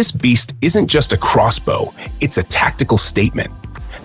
This beast isn't just a crossbow, it's a tactical statement.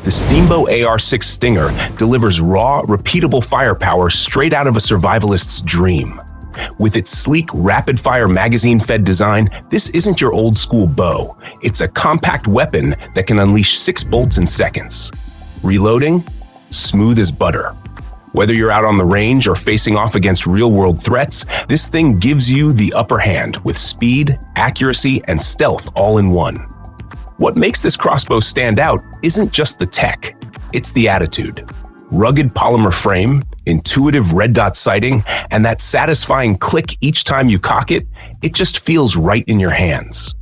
The Steambow AR-6 Stinger delivers raw, repeatable firepower straight out of a survivalist's dream. With its sleek, rapid-fire magazine-fed design, this isn't your old-school bow. It's a compact weapon that can unleash 6 bolts in seconds. Reloading? Smooth as butter. Whether you're out on the range or facing off against real-world threats, this thing gives you the upper hand with speed, accuracy, and stealth all in one. What makes this crossbow stand out isn't just the tech, it's the attitude. Rugged polymer frame, intuitive red dot sighting, and that satisfying click each time you cock it, it just feels right in your hands.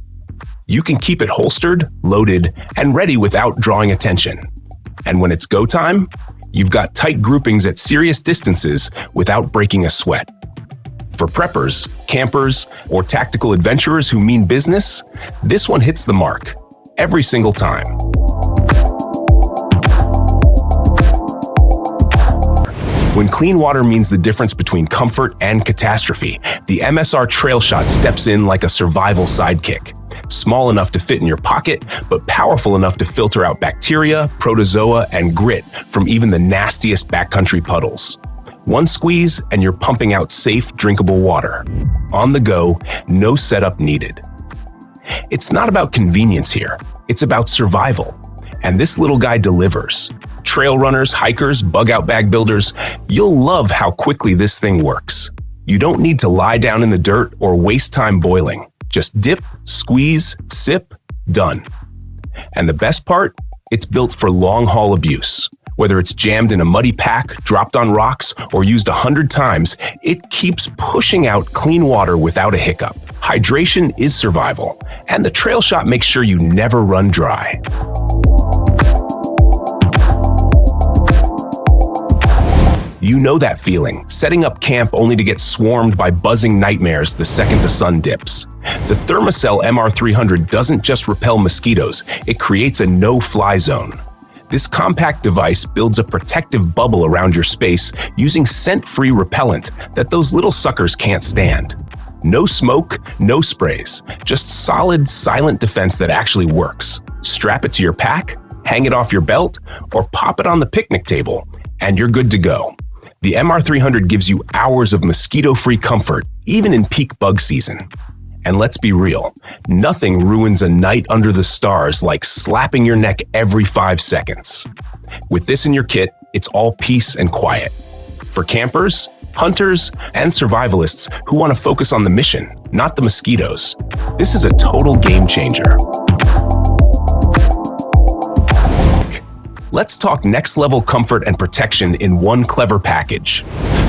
You can keep it holstered, loaded, and ready without drawing attention. And when it's go time, you've got tight groupings at serious distances without breaking a sweat. For preppers, campers, or tactical adventurers who mean business, this one hits the mark every single time. When clean water means the difference between comfort and catastrophe, the MSR TrailShot steps in like a survival sidekick. Small enough to fit in your pocket, but powerful enough to filter out bacteria, protozoa, and grit from even the nastiest backcountry puddles. One squeeze and you're pumping out safe, drinkable water. On the go, no setup needed. It's not about convenience here, it's about survival. And this little guy delivers. Trail runners, hikers, bug-out bag builders, you'll love how quickly this thing works. You don't need to lie down in the dirt or waste time boiling. Just dip, squeeze, sip, done. And the best part? It's built for long-haul abuse. Whether it's jammed in a muddy pack, dropped on rocks, or used 100 times, it keeps pushing out clean water without a hiccup. Hydration is survival, and the TrailShot makes sure you never run dry. You know that feeling, setting up camp only to get swarmed by buzzing nightmares the second the sun dips. The Thermacell MR300 doesn't just repel mosquitoes, it creates a no-fly zone. This compact device builds a protective bubble around your space using scent-free repellent that those little suckers can't stand. No smoke, no sprays, just solid, silent defense that actually works. Strap it to your pack, hang it off your belt, or pop it on the picnic table, and you're good to go. The MR300 gives you hours of mosquito-free comfort, even in peak bug season. And let's be real, nothing ruins a night under the stars like slapping your neck every 5 seconds. With this in your kit, it's all peace and quiet. For campers, hunters, and survivalists who want to focus on the mission, not the mosquitoes, this is a total game changer. Let's talk next-level comfort and protection in one clever package.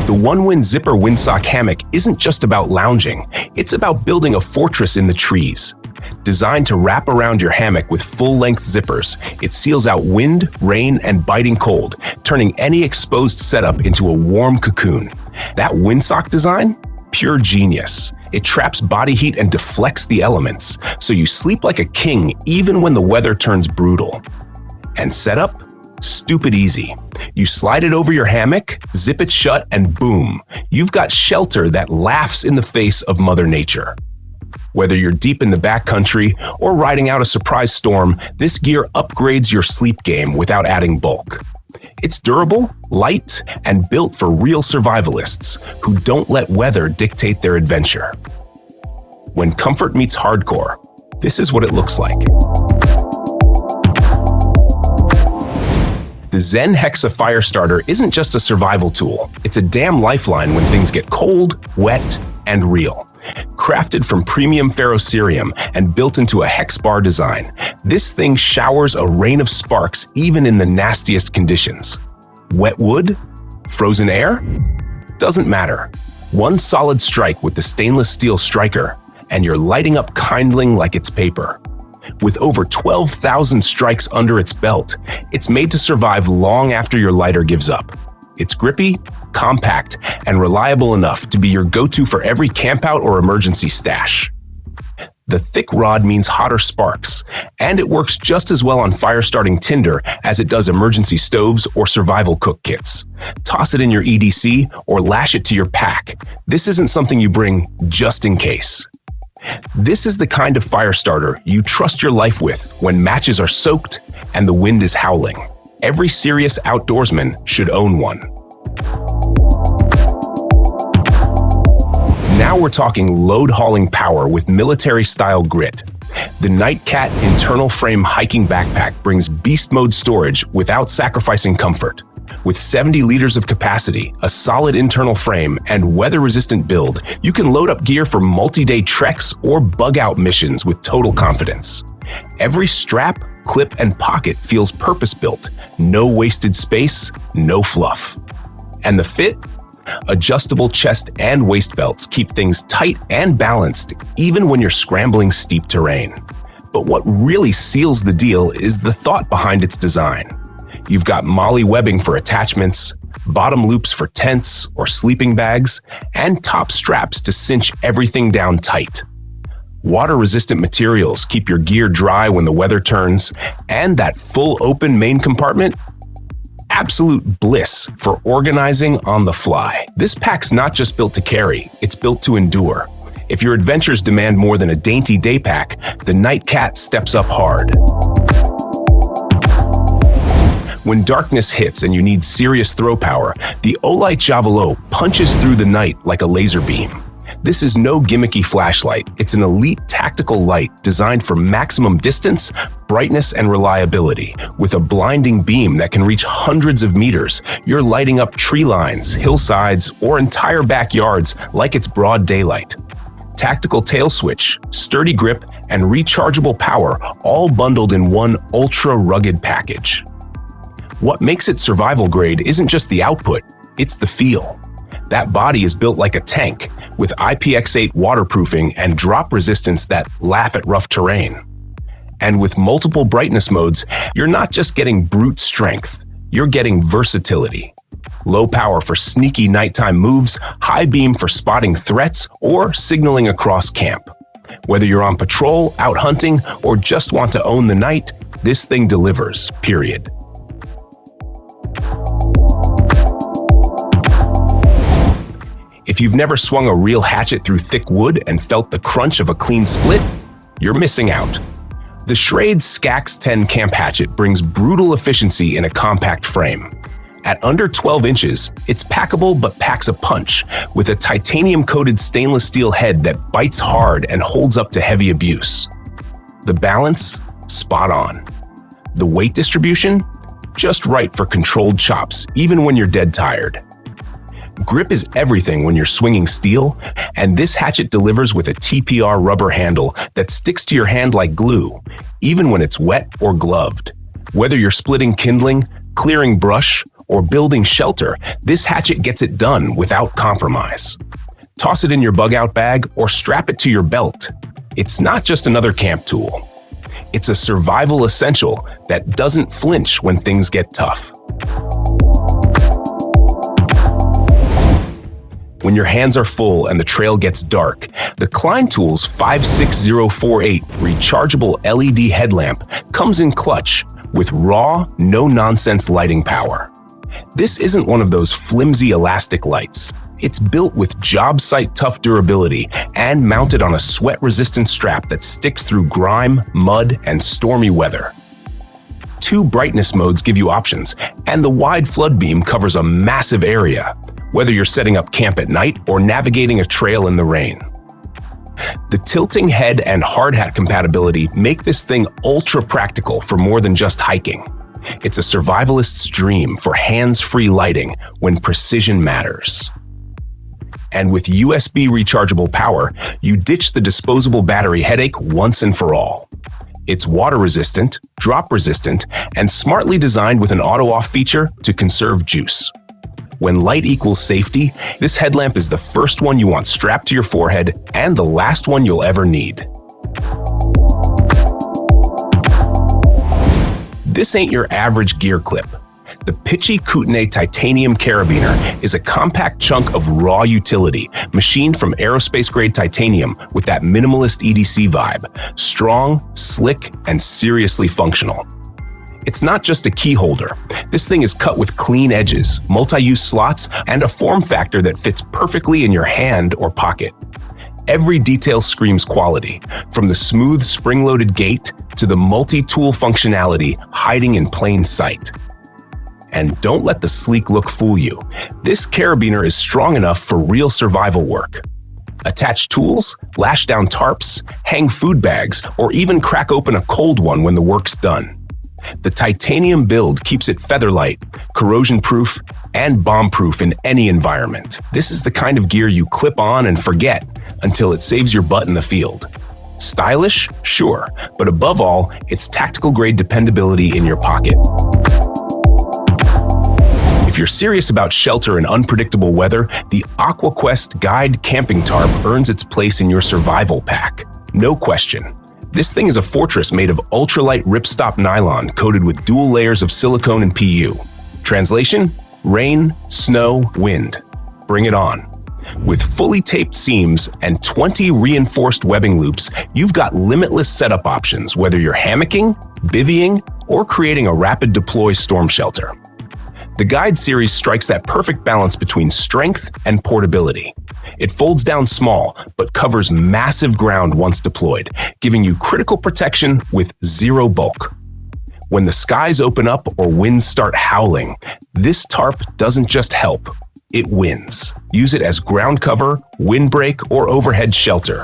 The Onewind Zipper Windsock Hammock isn't just about lounging, it's about building a fortress in the trees. Designed to wrap around your hammock with full-length zippers, it seals out wind, rain, and biting cold, turning any exposed setup into a warm cocoon. That Windsock design? Pure genius. It traps body heat and deflects the elements, so you sleep like a king even when the weather turns brutal. And setup? Stupid easy. You slide it over your hammock, zip it shut, and boom, you've got shelter that laughs in the face of Mother Nature. Whether you're deep in the backcountry or riding out a surprise storm, this gear upgrades your sleep game without adding bulk. It's durable, light, and built for real survivalists who don't let weather dictate their adventure. When comfort meets hardcore, this is what it looks like. The Zen Hexa Firestarter isn't just a survival tool, it's a damn lifeline when things get cold, wet, and real. Crafted from premium ferrocerium and built into a hex bar design, this thing showers a rain of sparks even in the nastiest conditions. Wet wood? Frozen air? Doesn't matter. One solid strike with the stainless steel striker, and you're lighting up kindling like it's paper. With over 12,000 strikes under its belt, it's made to survive long after your lighter gives up. It's grippy, compact, and reliable enough to be your go-to for every campout or emergency stash. The thick rod means hotter sparks, and it works just as well on fire-starting tinder as it does emergency stoves or survival cook kits. Toss it in your EDC or lash it to your pack. This isn't something you bring just in case. This is the kind of fire starter you trust your life with when matches are soaked and the wind is howling. Every serious outdoorsman should own one. Now we're talking load-hauling power with military-style grit. The Nightcat internal frame hiking backpack brings beast mode storage without sacrificing comfort. With 70 liters of capacity, a solid internal frame, and weather-resistant build, you can load up gear for multi-day treks or bug-out missions with total confidence. Every strap, clip, and pocket feels purpose-built. No wasted space, no fluff. And the fit? Adjustable chest and waist belts keep things tight and balanced, even when you're scrambling steep terrain. But what really seals the deal is the thought behind its design. You've got MOLLE webbing for attachments, bottom loops for tents or sleeping bags, and top straps to cinch everything down tight. Water-resistant materials keep your gear dry when the weather turns, and that full open main compartment? Absolute bliss for organizing on the fly. This pack's not just built to carry, it's built to endure. If your adventures demand more than a dainty day pack, the Nightcat steps up hard. When darkness hits and you need serious throw power, the OLIGHT Javelot punches through the night like a laser beam. This is no gimmicky flashlight. It's an elite tactical light designed for maximum distance, brightness, and reliability. With a blinding beam that can reach hundreds of meters, you're lighting up tree lines, hillsides, or entire backyards like it's broad daylight. Tactical tail switch, sturdy grip, and rechargeable power all bundled in one ultra-rugged package. What makes it survival grade isn't just the output, it's the feel. That body is built like a tank, with IPX8 waterproofing and drop resistance that laugh at rough terrain. And with multiple brightness modes, you're not just getting brute strength, you're getting versatility. Low power for sneaky nighttime moves, high beam for spotting threats or signaling across camp. Whether you're on patrol, out hunting, or just want to own the night, this thing delivers, period. If you've never swung a real hatchet through thick wood and felt the crunch of a clean split, you're missing out. The Schrade Skax 10 Camp Hatchet brings brutal efficiency in a compact frame. At under 12 inches, it's packable but packs a punch, with a titanium-coated stainless steel head that bites hard and holds up to heavy abuse. The balance? Spot on. The weight distribution? Just right for controlled chops, even when you're dead tired. Grip is everything when you're swinging steel, and this hatchet delivers with a TPR rubber handle that sticks to your hand like glue, even when it's wet or gloved. Whether you're splitting kindling, clearing brush, or building shelter, this hatchet gets it done without compromise. Toss it in your bug-out bag or strap it to your belt. It's not just another camp tool. It's a survival essential that doesn't flinch when things get tough. When your hands are full and the trail gets dark, the Klein Tools 56048 rechargeable LED headlamp comes in clutch with raw, no-nonsense lighting power. This isn't one of those flimsy elastic lights. It's built with job site tough durability and mounted on a sweat-resistant strap that sticks through grime, mud, and stormy weather. 2 brightness modes give you options, and the wide flood beam covers a massive area, whether you're setting up camp at night or navigating a trail in the rain. The tilting head and hard hat compatibility make this thing ultra practical for more than just hiking. It's a survivalist's dream for hands-free lighting when precision matters. And with USB rechargeable power, you ditch the disposable battery headache once and for all. It's water-resistant, drop-resistant, and smartly designed with an auto-off feature to conserve juice. When light equals safety, this headlamp is the first one you want strapped to your forehead and the last one you'll ever need. This ain't your average gear clip. The PICHI Kootenay titanium carabiner is a compact chunk of raw utility, machined from aerospace-grade titanium with that minimalist EDC vibe. Strong, slick, and seriously functional. It's not just a key holder. This thing is cut with clean edges, multi-use slots, and a form factor that fits perfectly in your hand or pocket. Every detail screams quality, from the smooth spring-loaded gate to the multi-tool functionality hiding in plain sight. And don't let the sleek look fool you. This carabiner is strong enough for real survival work. Attach tools, lash down tarps, hang food bags, or even crack open a cold one when the work's done. The titanium build keeps it feather-light, corrosion-proof, and bomb-proof in any environment. This is the kind of gear you clip on and forget until it saves your butt in the field. Stylish? Sure, but above all, it's tactical-grade dependability in your pocket. If you're serious about shelter in unpredictable weather, the AquaQuest Guide Camping Tarp earns its place in your survival pack. No question. This thing is a fortress made of ultralight ripstop nylon coated with dual layers of silicone and PU. Translation? Rain, snow, wind. Bring it on. With fully taped seams and 20 reinforced webbing loops, you've got limitless setup options, whether you're hammocking, bivvying, or creating a rapid deploy storm shelter. The Guide series strikes that perfect balance between strength and portability. It folds down small, but covers massive ground once deployed, giving you critical protection with zero bulk. When the skies open up or winds start howling, this tarp doesn't just help, it wins. Use it as ground cover, windbreak, or overhead shelter.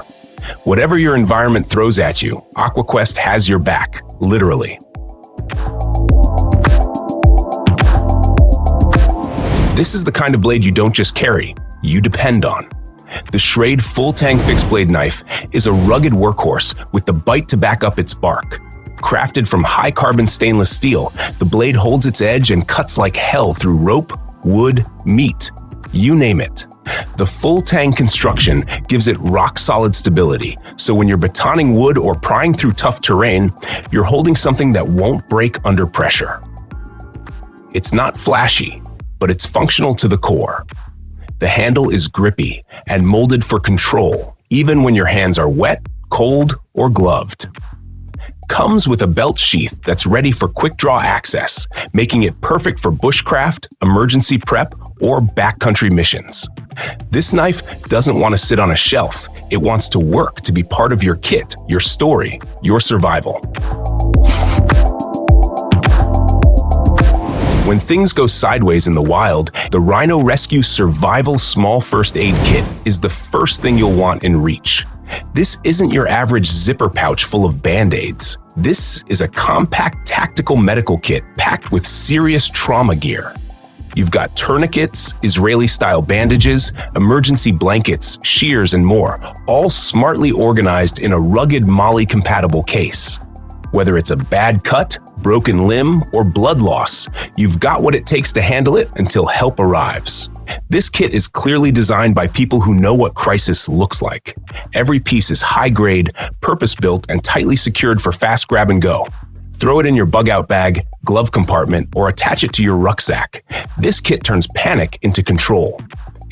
Whatever your environment throws at you, AquaQuest has your back, literally. This is the kind of blade you don't just carry, you depend on. The Schrade Full Tang Fixed Blade Knife is a rugged workhorse with the bite to back up its bark. Crafted from high-carbon stainless steel, the blade holds its edge and cuts like hell through rope, wood, meat, you name it. The Full Tang construction gives it rock-solid stability, so when you're batoning wood or prying through tough terrain, you're holding something that won't break under pressure. It's not flashy, but it's functional to the core. The handle is grippy and molded for control, even when your hands are wet, cold, or gloved. Comes with a belt sheath that's ready for quick draw access, making it perfect for bushcraft, emergency prep, or backcountry missions. This knife doesn't want to sit on a shelf. It wants to work to be part of your kit, your story, your survival. When things go sideways in the wild, the RHINO Rescue Survival Small First Aid Kit is the first thing you'll want in reach. This isn't your average zipper pouch full of Band-Aids. This is a compact tactical medical kit packed with serious trauma gear. You've got tourniquets, Israeli-style bandages, emergency blankets, shears, and more, all smartly organized in a rugged MOLLE-compatible case. Whether it's a bad cut, broken limb, or blood loss, you've got what it takes to handle it until help arrives. This kit is clearly designed by people who know what crisis looks like. Every piece is high-grade, purpose-built, and tightly secured for fast grab and go. Throw it in your bug-out bag, glove compartment, or attach it to your rucksack. This kit turns panic into control.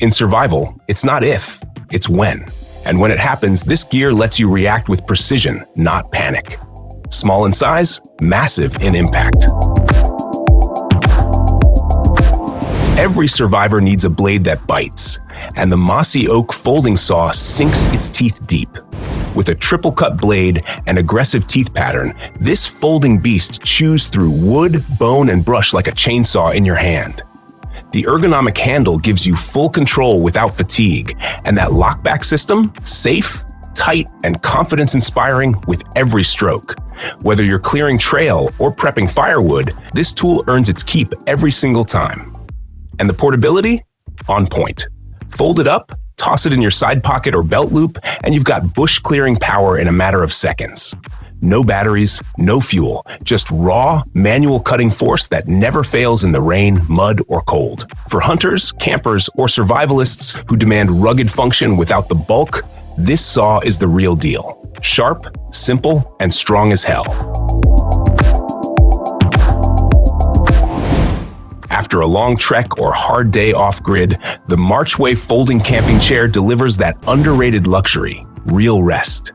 In survival, it's not if, it's when. And when it happens, this gear lets you react with precision, not panic. Small in size, massive in impact. Every survivor needs a blade that bites, and the MOSSY OAK Folding Saw sinks its teeth deep. With a triple-cut blade and aggressive teeth pattern, this folding beast chews through wood, bone, and brush like a chainsaw in your hand. The ergonomic handle gives you full control without fatigue, and that lockback system, safe, tight, and confidence-inspiring with every stroke. Whether you're clearing trail or prepping firewood, this tool earns its keep every single time. And the portability? On point. Fold it up, toss it in your side pocket or belt loop, and you've got bush-clearing power in a matter of seconds. No batteries, no fuel, just raw, manual cutting force that never fails in the rain, mud, or cold. For hunters, campers, or survivalists who demand rugged function without the bulk, this saw is the real deal. Sharp, simple, and strong as hell. After a long trek or hard day off-grid, the MARCHWAY folding camping chair delivers that underrated luxury, real rest.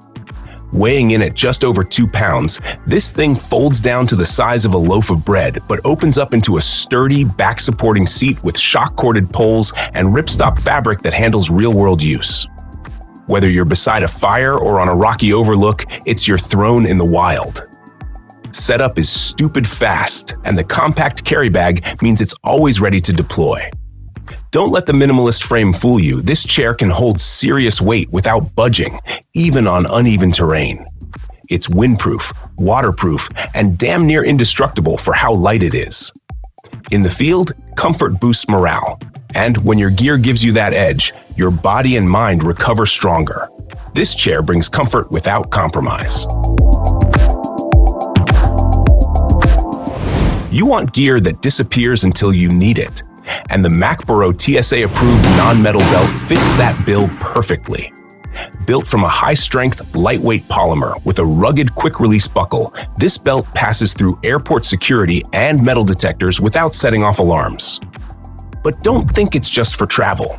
Weighing in at just over 2 pounds, this thing folds down to the size of a loaf of bread, but opens up into a sturdy, back-supporting seat with shock-corded poles and ripstop fabric that handles real-world use. Whether you're beside a fire or on a rocky overlook, it's your throne in the wild. Setup is stupid fast, and the compact carry bag means it's always ready to deploy. Don't let the minimalist frame fool you. This chair can hold serious weight without budging, even on uneven terrain. It's windproof, waterproof, and damn near indestructible for how light it is. In the field, comfort boosts morale. And when your gear gives you that edge, your body and mind recover stronger. This chair brings comfort without compromise. You want gear that disappears until you need it. And the MacBaro TSA-approved non-metal belt fits that bill perfectly. Built from a high-strength, lightweight polymer with a rugged, quick-release buckle, this belt passes through airport security and metal detectors without setting off alarms. But don't think it's just for travel.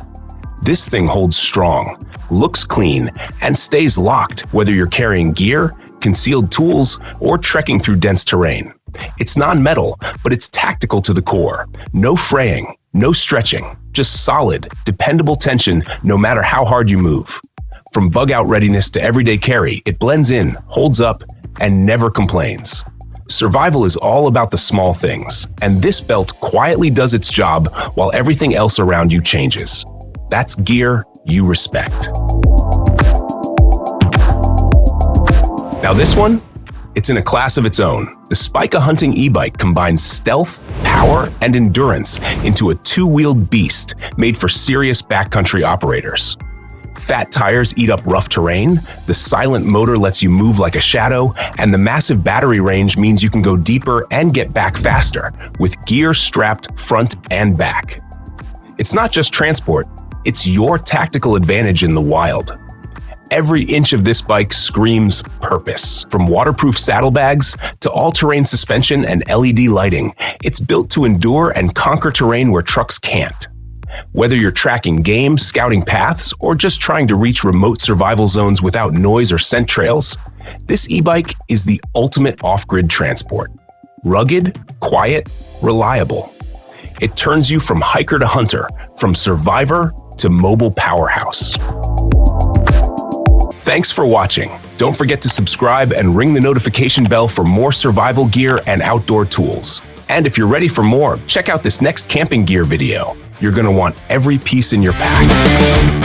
This thing holds strong, looks clean, and stays locked whether you're carrying gear, concealed tools, or trekking through dense terrain. It's non-metal, but it's tactical to the core. No fraying, no stretching, just solid, dependable tension no matter how hard you move. From bug-out readiness to everyday carry, it blends in, holds up, and never complains. Survival is all about the small things, and this belt quietly does its job while everything else around you changes. That's gear you respect. Now this one? It's in a class of its own. The Spika Hunting e-bike combines stealth, power, and endurance into a two-wheeled beast made for serious backcountry operators. Fat tires eat up rough terrain, the silent motor lets you move like a shadow, and the massive battery range means you can go deeper and get back faster, with gear strapped front and back. It's not just transport, it's your tactical advantage in the wild. Every inch of this bike screams purpose. From waterproof saddlebags to all-terrain suspension and LED lighting, it's built to endure and conquer terrain where trucks can't. Whether you're tracking game, scouting paths, or just trying to reach remote survival zones without noise or scent trails, this e-bike is the ultimate off-grid transport. Rugged, quiet, reliable. It turns you from hiker to hunter, from survivor to mobile powerhouse. Thanks for watching. Don't forget to subscribe and ring the notification bell for more survival gear and outdoor tools. And if you're ready for more, check out this next camping gear video. You're going to want every piece in your pack.